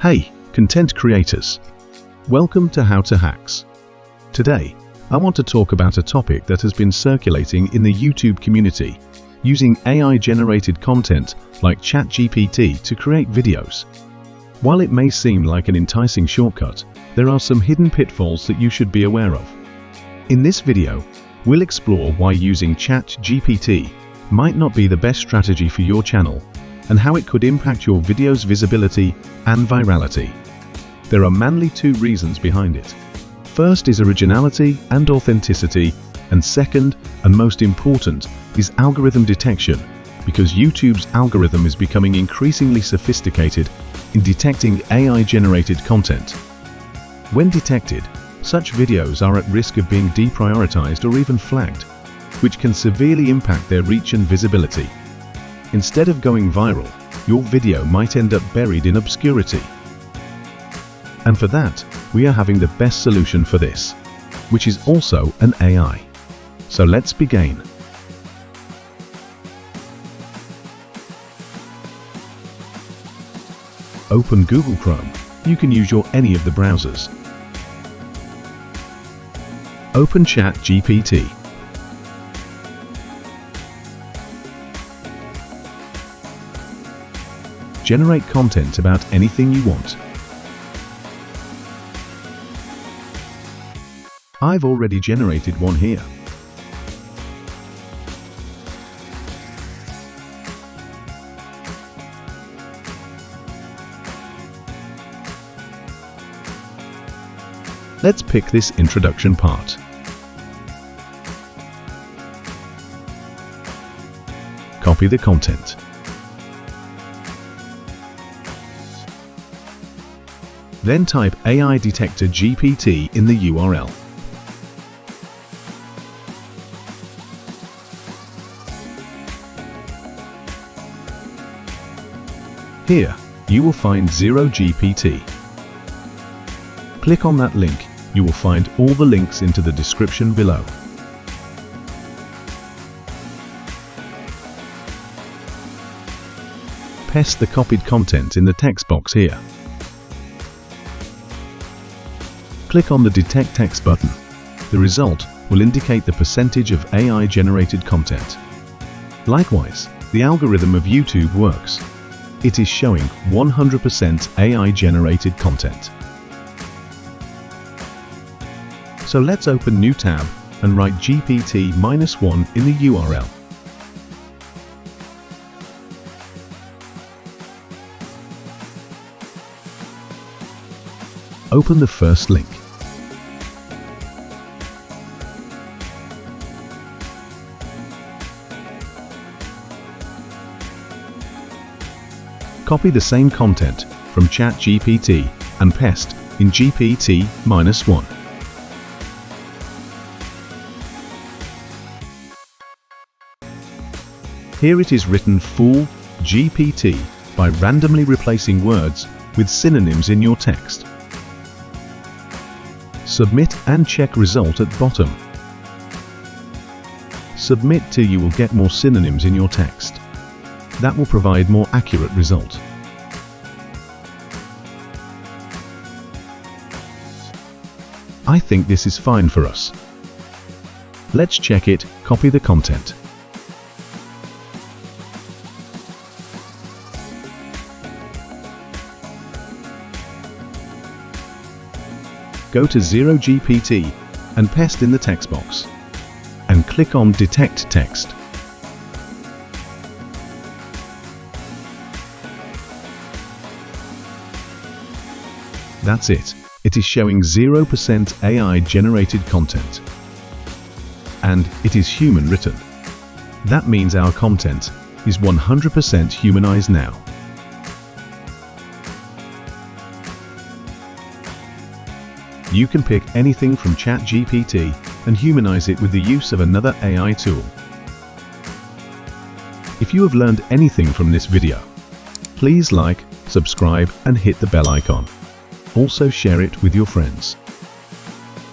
Hey, content creators! Welcome to How to Hacks. Today, I want to talk about a topic that has been circulating in the YouTube community, using AI-generated content like ChatGPT to create videos. While it may seem like an enticing shortcut, there are some hidden pitfalls that you should be aware of. In this video, we'll explore why using ChatGPT might not be the best strategy for your channel, and how it could impact your video's visibility and virality. There are mainly two reasons behind it. First is originality and authenticity, and second, and most important, is algorithm detection, because YouTube's algorithm is becoming increasingly sophisticated in detecting AI-generated content. When detected, such videos are at risk of being deprioritized or even flagged, which can severely impact their reach and visibility. Instead of going viral, your video might end up buried in obscurity. And for that, we are having the best solution for this, which is also an AI. So let's begin. Open Google Chrome. You can use any of the browsers. Open ChatGPT. Generate content about anything you want. I've already generated one here. Let's pick this introduction part. Copy the content. Then type AI Detector GPT in the URL. Here, you will find 0GPT. Click on that link. You will find all the links into the description below. Paste the copied content in the text box here. Click on the Detect Text button. The result will indicate the percentage of AI-generated content. Likewise, the algorithm of YouTube works. It is showing 100% AI-generated content. So let's open new tab and write GPT-1 in the URL. Open the first link. Copy the same content from ChatGPT and paste in GPT-1. Here it is written full GPT by randomly replacing words with synonyms in your text. Submit and check result at bottom. Submit till you will get more synonyms in your text. That will provide more accurate result. I think this is fine for us. Let's check it. Copy the content. Go to 0GPT and paste in the text box. And click on Detect Text. That's it. It is showing 0% AI-generated content. And it is human written. That means our content is 100% humanized now. You can pick anything from ChatGPT and humanize it with the use of another AI tool. If you have learned anything from this video, please like, subscribe and hit the bell icon. Also share it with your friends.